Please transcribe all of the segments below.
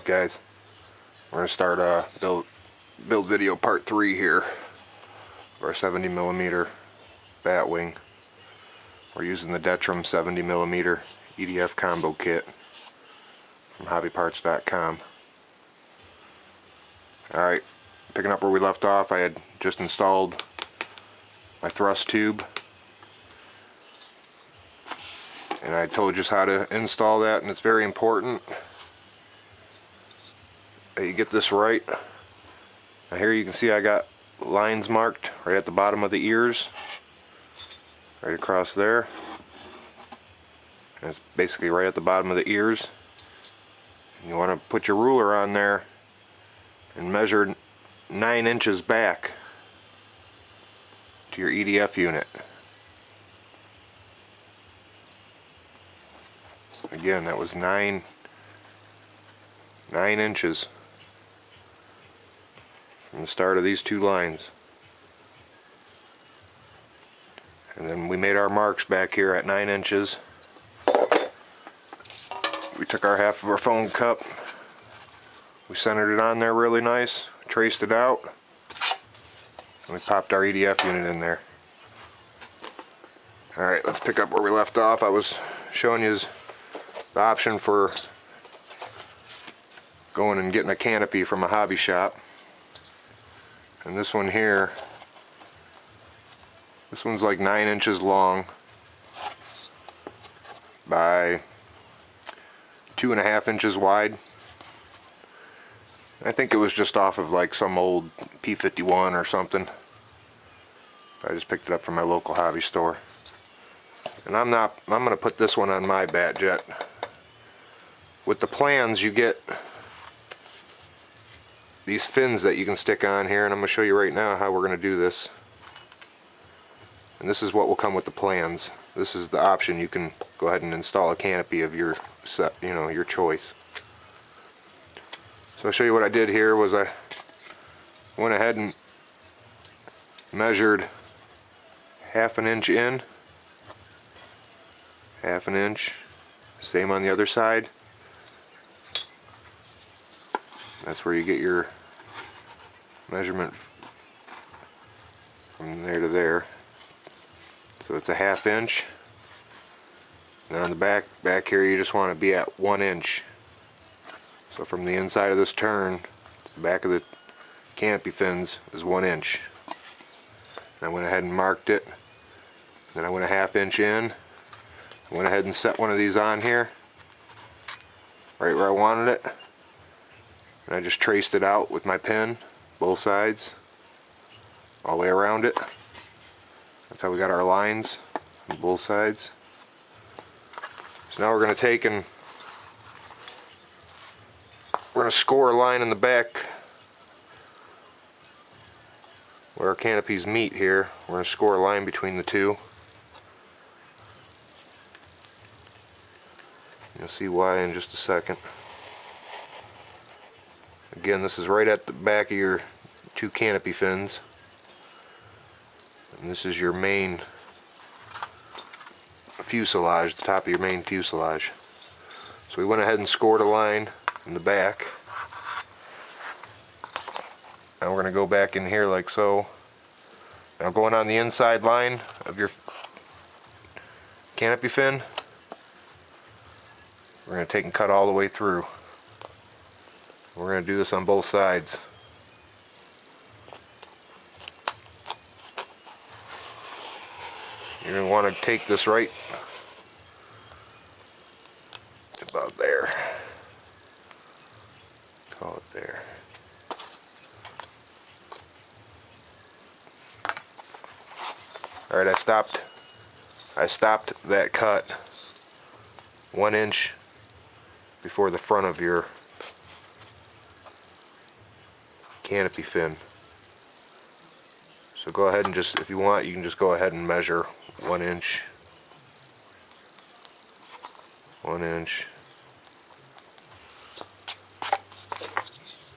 up, guys? We're going to start build video part 3 here of our 70mm bat wing. We're using the Detrum 70mm EDF combo kit from hobbyparts.com. Alright, picking up where we left off, I had just installed my thrust tube, and I told you just how to install that, and it's very important that you get this right. Now here you can see I got lines marked right at the bottom of the ears, right across there, and it's basically right at the bottom of the ears. And you want to put your ruler on there and measure 9 inches back to your EDF unit. Again, that was 9 inches from the start of these two lines. And then we made our marks back here at 9 inches. We took our half of our foam cup, we centered it on there really nice, traced it out, and we popped our EDF unit in there. Alright, let's pick up where we left off. I was showing you the option for going and getting a canopy from a hobby shop. And this one here, this one's like 9 inches long by 2.5 inches wide. I think it was just off of like some old P51 or something. I just picked it up from my local hobby store. And I'm going to put this one on my bat jet. With the plans, you get these fins that you can stick on here, and I'm going to show you right now how we're going to do this. And this is what will come with the plans. This is the option. You can go ahead and install a canopy of your set, your choice. So I'll show you what I did here. Was I went ahead and measured 1/2 inch in, 1/2 inch, same on the other side. That's where you get your measurement from there to there. So it's a 1/2 inch. And on the back here, you just want to be at 1 inch. So from the inside of this turn to the back of the canopy fins is 1 inch. And I went ahead and marked it. Then I went a 1/2 inch in. I went ahead and set one of these on here, right where I wanted it. And I just traced it out with my pen, both sides, all the way around it. That's how we got our lines on both sides. So now we're going to take and we're going to score a line in the back where our canopies meet here. We're going to score a line between the two. You'll see why in just a second. Again, this is right at the back of your two canopy fins. And this is your main fuselage, the top of your main fuselage. So we went ahead and scored a line in the back. Now we're going to go back in here like so. Now going on the inside line of your canopy fin, we're going to take and cut all the way through. We're going to do this on both sides. You're going to want to take this right about there. Call it there. Alright, I stopped that cut 1 inch before the front of your canopy fin. So go ahead and just, if you want, you can just go ahead and measure 1 inch. 1 inch.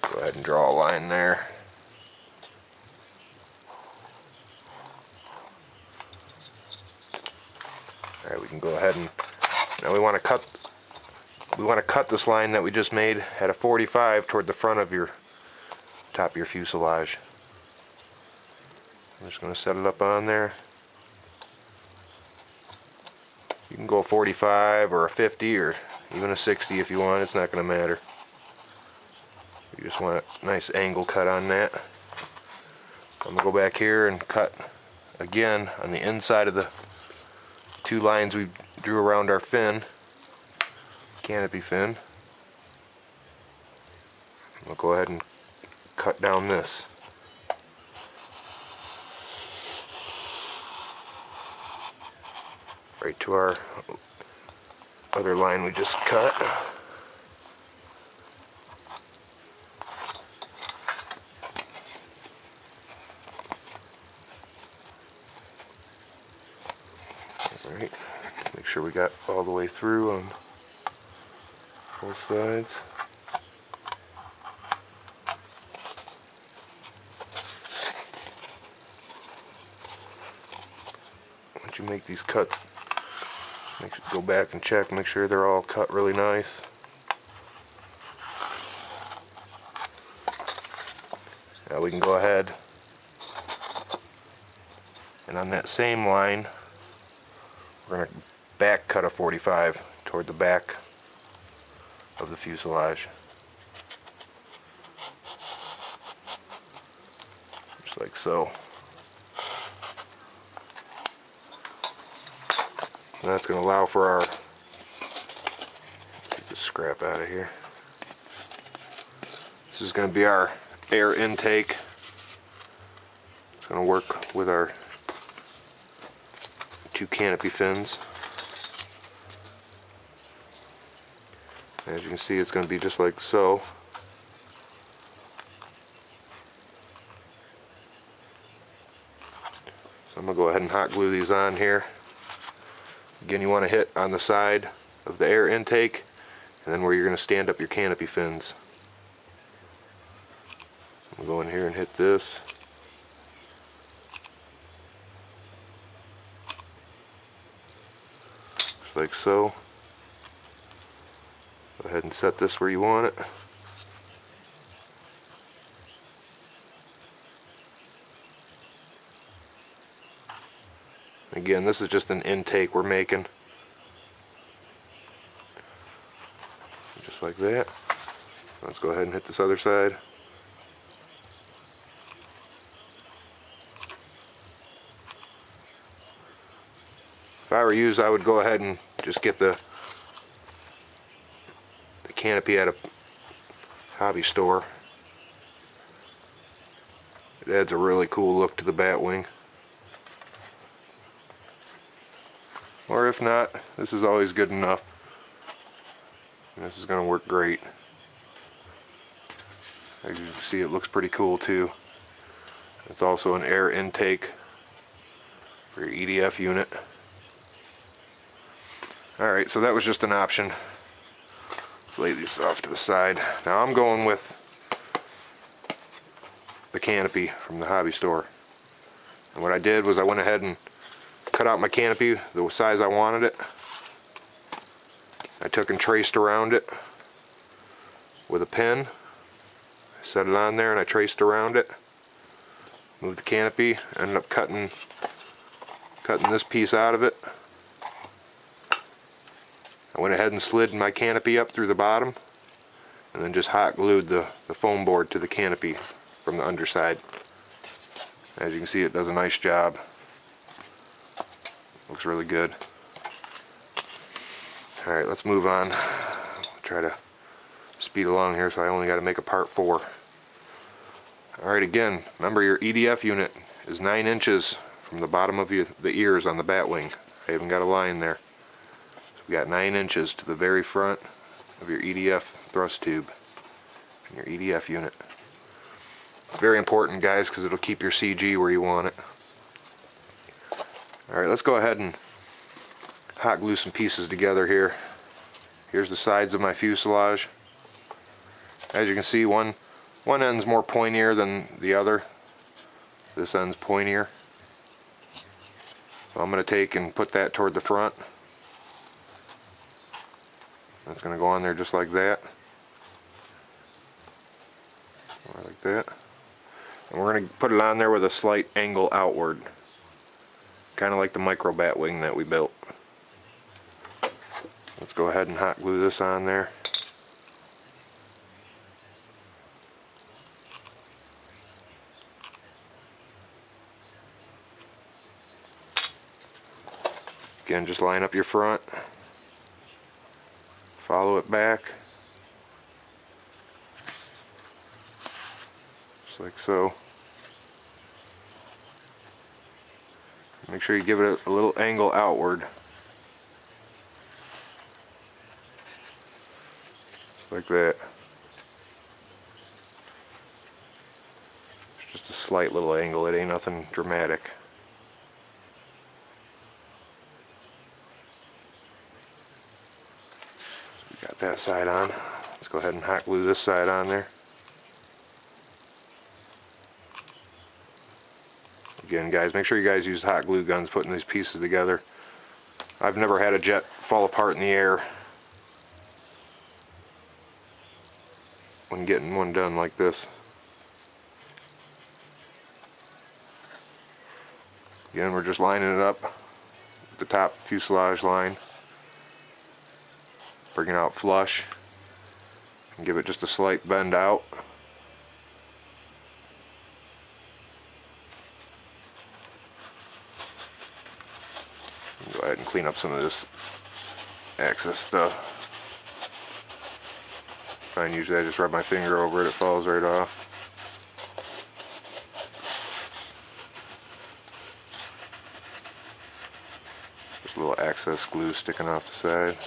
Go ahead and draw a line there. Alright, we can go ahead and, now we want to cut we want to cut this line that we just made at a 45 toward the front of your top of your fuselage. I'm just going to set it up on there. You can go a 45 or a 50 or even a 60 if you want. It's not going to matter. You just want a nice angle cut on that. I'm going to go back here and cut again on the inside of the two lines we drew around our fin, canopy fin. We'll go ahead and cut down this. Right to our other line we just cut. Alright, make sure we got all the way through on both sides. Once you make these cuts, go back and check, make sure they're all cut really nice. Now we can go ahead and on that same line we're going to back cut a 45 toward the back of the fuselage. Just like so. And that's going to allow for our, take this scrap out of here. This is going to be our air intake. It's going to work with our two canopy fins. As you can see, it's going to be just like so. So I'm going to go ahead and hot glue these on here. Again, you want to hit on the side of the air intake and then where you're going to stand up your canopy fins. We'll go in here and hit this. Just like so. Go ahead and set this where you want it. Again, this is just an intake we're making. Just like that. Let's go ahead and hit this other side. If I were you, I would go ahead and just get the canopy at a hobby store. It adds a really cool look to the bat wing. Or if not, this is always good enough. And this is going to work great. As you can see, it looks pretty cool too. It's also an air intake for your EDF unit. Alright, so that was just an option. Let's lay these off to the side. Now I'm going with the canopy from the hobby store. And what I did was I went ahead and cut out my canopy the size I wanted it. I took and traced around it with a pen. I set it on there and I traced around it. Moved the canopy, ended up cutting this piece out of it. I went ahead and slid my canopy up through the bottom and then just hot glued the foam board to the canopy from the underside. As you can see, it does a nice job. Looks really good. Alright, let's move on. Try to speed along here, so I only got to make a part 4. Alright, again, remember your EDF unit is 9 inches from the bottom of the ears on the bat wing. I even got a line there. So we got 9 inches to the very front of your EDF thrust tube in your EDF unit. It's very important, guys, because it'll keep your CG where you want it. Alright, let's go ahead and hot glue some pieces together here. Here's the sides of my fuselage. As you can see, one end's more pointier than the other. This end's pointier. So I'm going to take and put that toward the front. That's going to go on there just like that. Like that. And we're going to put it on there with a slight angle outward. Kind of like the micro bat wing that we built. Let's go ahead and hot glue this on there. Again, just line up your front, follow it back, just like so. Make sure you give it a little angle outward. Just like that. It's just a slight little angle, it ain't nothing dramatic. Got that side on. Let's go ahead and hot glue this side on there. Again, guys, make sure you guys use hot glue guns putting these pieces together. I've never had a jet fall apart in the air when getting one done like this. Again, we're just lining it up with the top fuselage line. Bring it out flush and give it just a slight bend out. Go ahead and clean up some of this excess stuff. Fine, usually I just rub my finger over it, it falls right off. Just a little excess glue sticking off the side.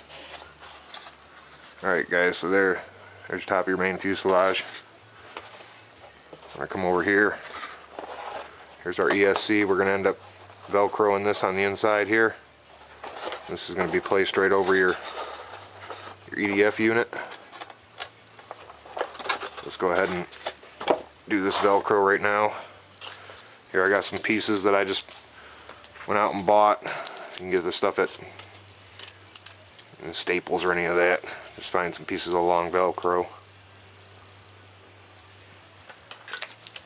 Alright guys, so there's the top of your main fuselage. I'm going to come over here. Here's our ESC. We're going to end up velcroing this on the inside here. This is going to be placed right over your EDF unit. Let's go ahead and do this velcro right now. Here I got some pieces that I just went out and bought. You can get this stuff at Staples or any of that. Just find some pieces of long velcro.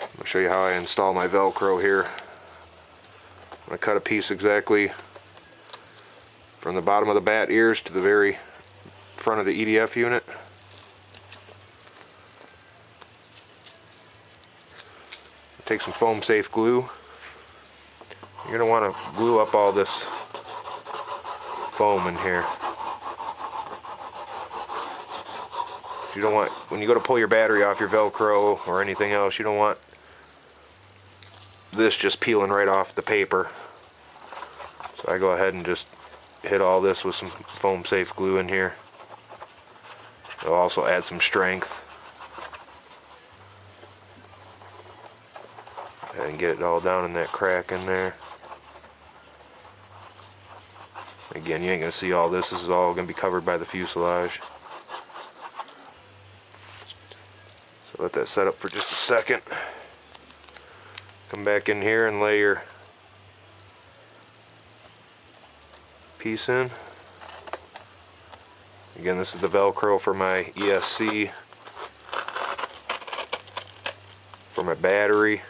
I'm going to show you how I install my velcro here. I'm going to cut a piece exactly from the bottom of the bat ears to the very front of the EDF unit. Take some foam safe glue. You're going to want to glue up all this foam in here. You don't want, when you go to pull your battery off your velcro or anything else, you don't want this just peeling right off the paper. So I go ahead and just hit all this with some foam safe glue in here. It'll also add some strength. And get it all down in that crack in there. Again, you ain't gonna see all this. This is all gonna be covered by the fuselage. So let that set up for just a second. Come back in here and lay your piece in. Again, this is the velcro for my ESC, for my battery.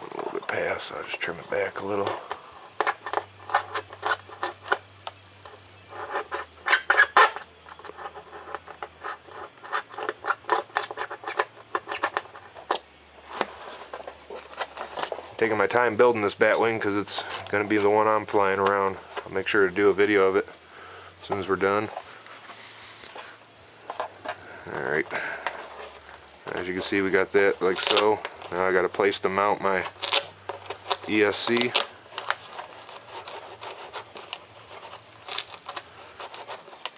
A little bit past, so I'll just trim it back a little. Taking my time building this bat wing because it's going to be the one I'm flying around. I'll make sure to do a video of it as soon as we're done. Alright, as you can see, we got that like so. Now I got a place to mount my ESC.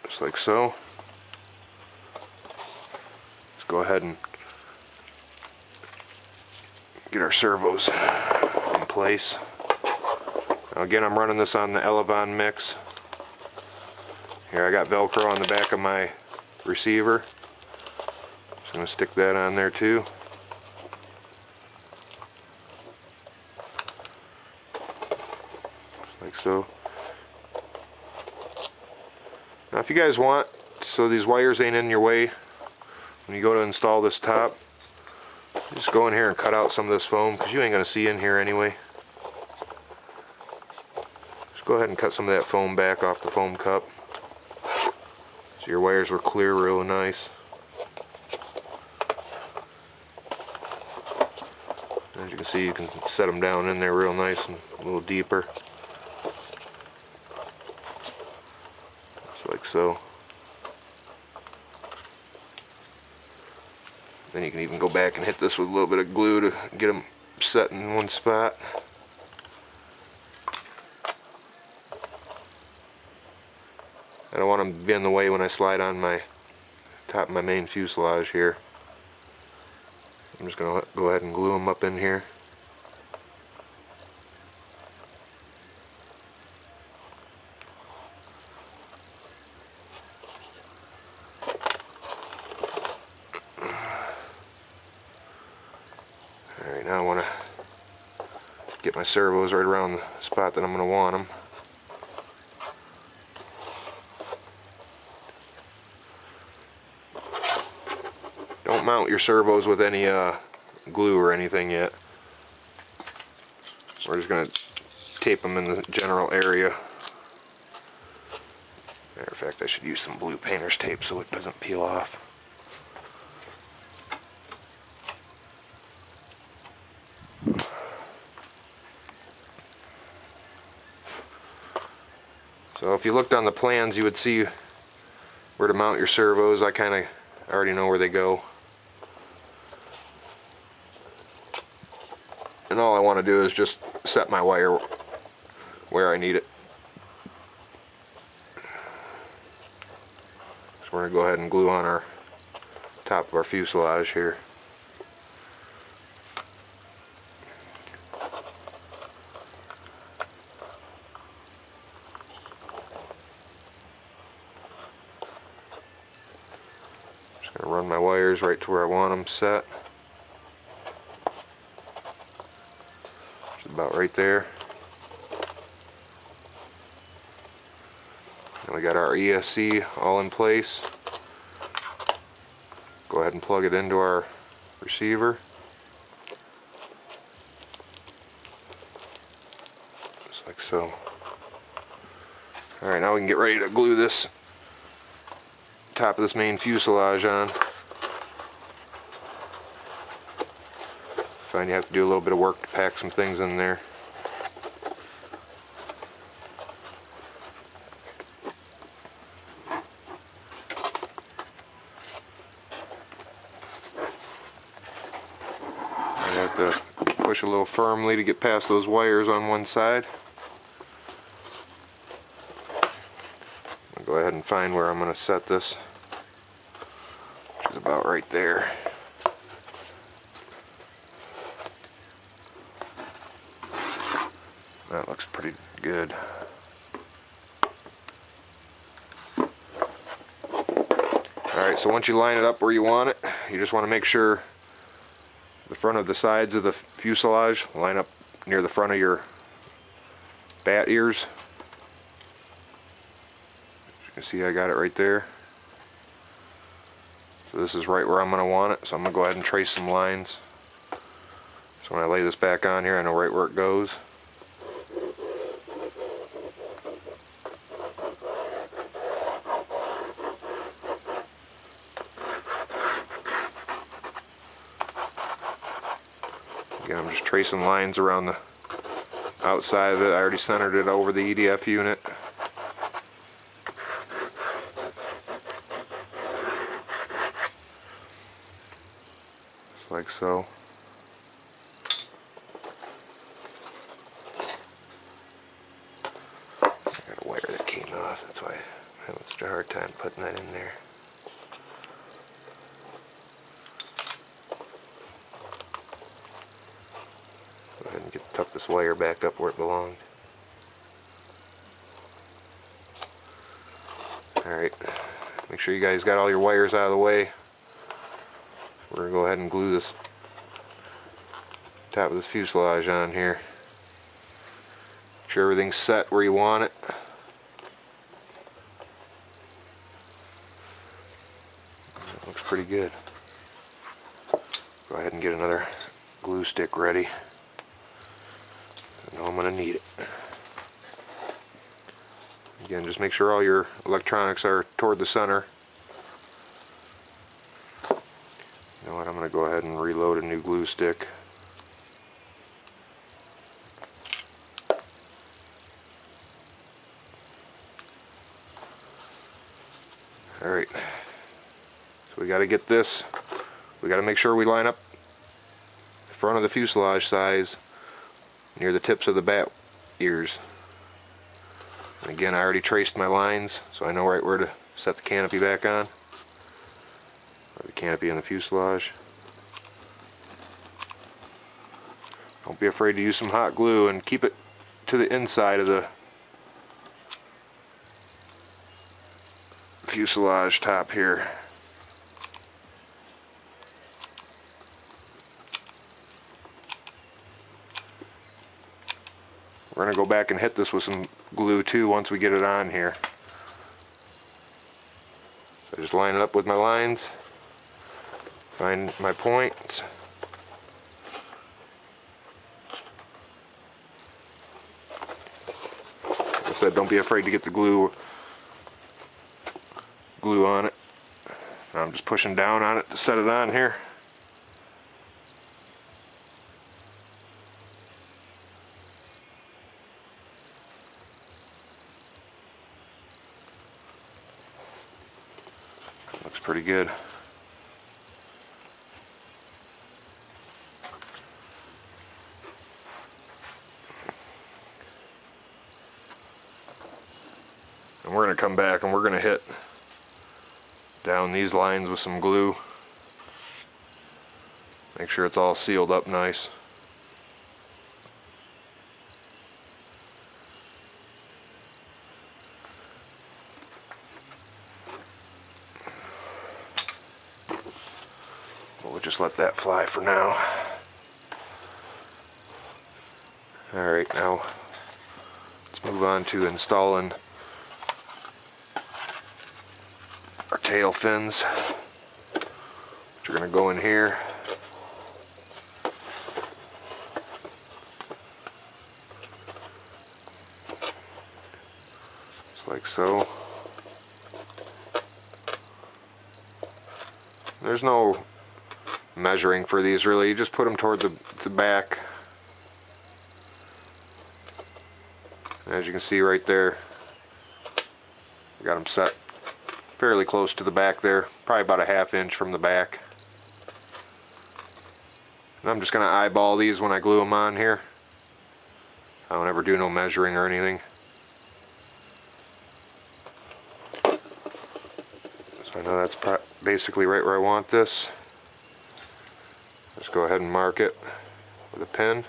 Just like so. Let's go ahead and get our servos in place. Now again, I'm running this on the Elevon mix. Here I got Velcro on the back of my receiver. Just going to stick that on there too. like so. Now if you guys want, so these wires ain't in your way when you go to install this top, just go in here and cut out some of this foam, because you ain't going to see in here anyway. Just go ahead and cut some of that foam back off the foam cup, so your wires will clear real nice. As you can see, you can set them down in there real nice and a little deeper. Just like so. Then you can even go back and hit this with a little bit of glue to get them set in one spot. I don't want them to be in the way when I slide on my top of my main fuselage here. I'm just going to go ahead and glue them up in here. Alright, now I want to get my servos right around the spot that I'm going to want them. Don't mount your servos with any glue or anything yet. We're just going to tape them in the general area. Matter of fact, I should use some blue painter's tape so it doesn't peel off. So if you looked on the plans, you would see where to mount your servos. I kind of already know where they go. And all I want to do is just set my wire where I need it. So we're going to go ahead and glue on our top of our fuselage here. Just going to run my wires right to where I want them set. About right there. And we got our ESC all in place. Go ahead and plug it into our receiver. Just like so. Alright, now we can get ready to glue this top of this main fuselage on. Find you have to do a little bit of work to pack some things in there. I have to push a little firmly to get past those wires on one side. I'll go ahead and find where I'm going to set this, which is about right there. That looks pretty good. Alright, so once you line it up where you want it, you just want to make sure the front of the sides of the fuselage line up near the front of your bat ears. As you can see, I got it right there. So this is right where I'm going to want it, so I'm going to go ahead and trace some lines. So when I lay this back on here, I know right where it goes. Again, I'm just tracing lines around the outside of it. I already centered it over the EDF unit. Just like so. I got a wire that came off, that's why I'm having such a hard time putting that in there. Go ahead and tuck this wire back up where it belonged. Alright, make sure you guys got all your wires out of the way. We're going to go ahead and glue this top of this fuselage on here. Make sure everything's set where you want it. That looks pretty good. Go ahead and get another glue stick ready. I know I'm going to need it. Again, just make sure all your electronics are toward the center. You know what, I'm going to go ahead and reload a new glue stick. Alright, so we got to get this, we got to make sure we line up the front of the fuselage size near the tips of the bat ears. And again, I already traced my lines, so I know right where to set the canopy back on. Or the canopy and the fuselage. Don't be afraid to use some hot glue and keep it to the inside of the fuselage top here. We're going to go back and hit this with some glue too once we get it on here. So just line it up with my lines, find my points. Like I said, don't be afraid to get the glue on it. I'm just pushing down on it to set it on here. Looks pretty good. And we're going to come back and we're going to hit down these lines with some glue. Make sure it's all sealed up nice. We'll just let that fly for now. Alright, now let's move on to installing our tail fins, which are going to go in here. Just like so. There's no measuring for these really, you just put them toward the back. As you can see right there, I got them set fairly close to the back there, probably about a ½ inch from the back. And I'm just going to eyeball these when I glue them on here. I don't ever do no measuring or anything. So I know that's basically right where I want this. Just go ahead and mark it with a pen.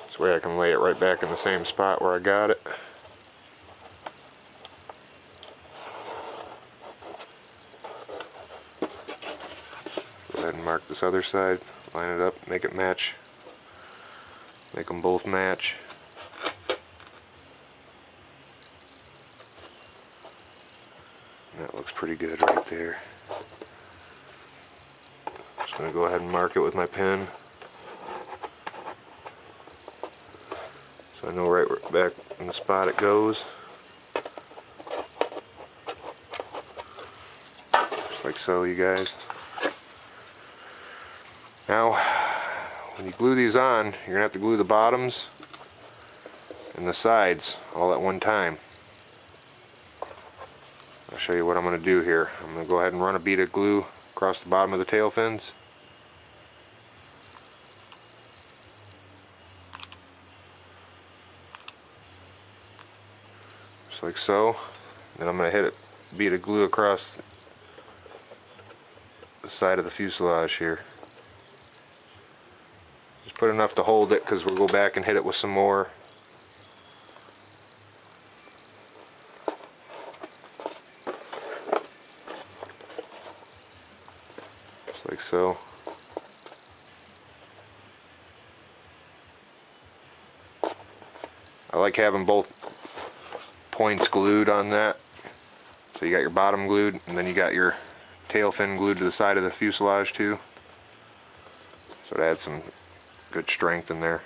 This way I can lay it right back in the same spot where I got it. Go ahead and mark this other side, line it up, make it match. Make them both match. That looks pretty good right there. Just going to go ahead and mark it with my pen. So I know right back in the spot it goes. Just like so, you guys. Now, when you glue these on, you're going to have to glue the bottoms and the sides all at one time. I'll show you what I'm going to do here. I'm going to go ahead and run a bead of glue across the bottom of the tail fins. Just like so. Then I'm going to hit a bead of glue across the side of the fuselage here. Just put enough to hold it because we'll go back and hit it with some more. Just like so. I like having both points glued on that. So you got your bottom glued, and then you got your tail fin glued to the side of the fuselage too. So it adds some good strength in there.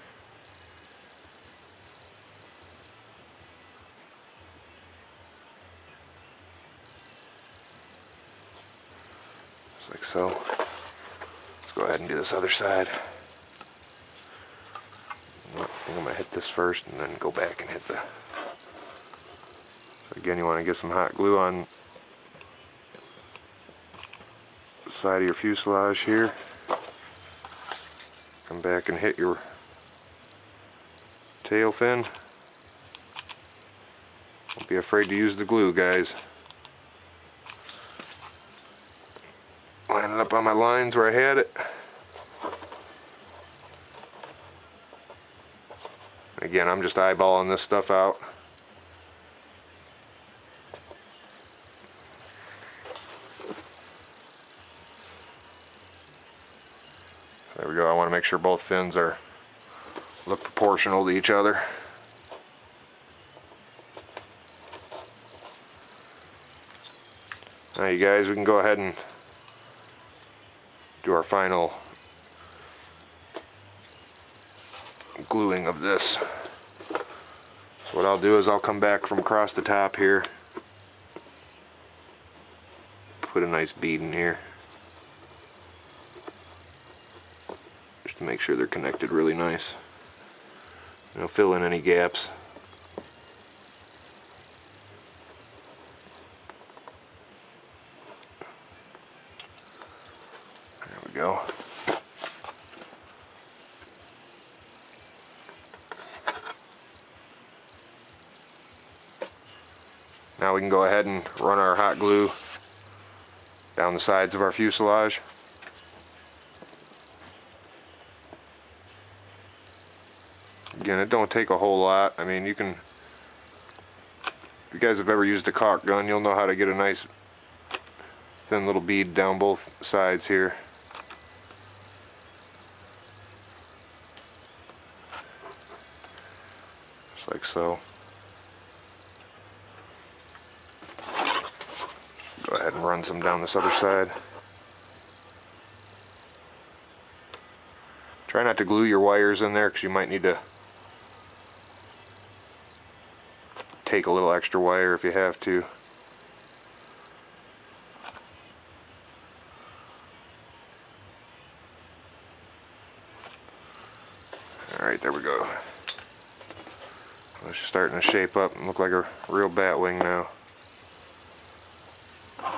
Just like so. Let's go ahead and do this other side. I think I'm going to hit this first and then go back and hit the... So again, you want to get some hot glue on the side of your fuselage here. Come back and hit your tail fin. Don't be afraid to use the glue, guys. Line it up on my lines where I had it. Again, I'm just eyeballing this stuff out. There we go. I want to make sure both fins look proportional to each other. Now you guys, we can go ahead and do our final gluing of this. So what I'll do is I'll come back from across the top here, put a nice bead in here just to make sure they're connected really nice. Fill in any gaps. There we go. Now we can go ahead and run our hot glue down the sides of our fuselage. Again, it don't take a whole lot. I mean, you can, if you guys have ever used a caulk gun, you'll know how to get a nice thin little bead down both sides here. Just like so. Go ahead and run some down this other side. Try not to glue your wires in there because you might need to take a little extra wire if you have to. Alright, there we go. It's starting to shape up and look like a real bat wing now.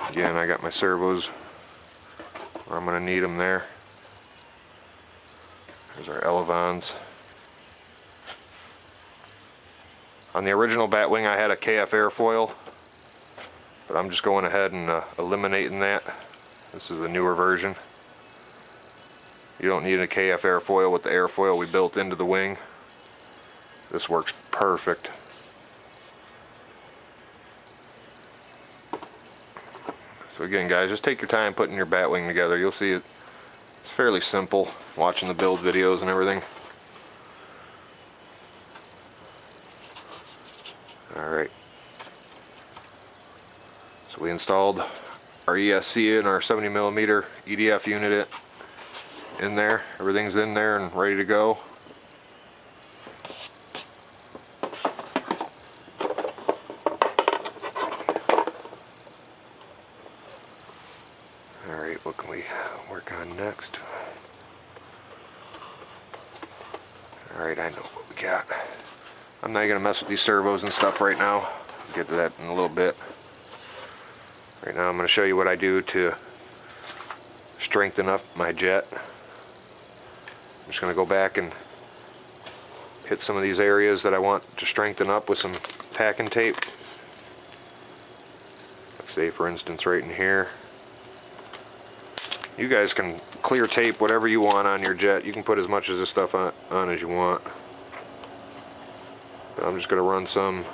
Again, I got my servos where I'm going to need them there. There's our elevons. On the original Batwing I had a KF airfoil, but I'm just going ahead and eliminating that. This is the newer version. You don't need a KF airfoil with the airfoil we built into the wing. This works perfect. So again, guys, just take your time putting your Batwing together. You'll see it's fairly simple watching the build videos and everything. Alright, so we installed our ESC and our 70mm EDF unit in there. Everything's in there and ready to go. Alright, what can we work on next? Alright, I know what we got. I'm not going to mess with these servos and stuff right now. I'll get to that in a little bit. Right now I'm going to show you what I do to strengthen up my jet. I'm just going to go back and hit some of these areas that I want to strengthen up with some packing tape. Like say for instance right in here. You guys can clear tape whatever you want on your jet. You can put as much of this stuff on as you want. I'm just going to run some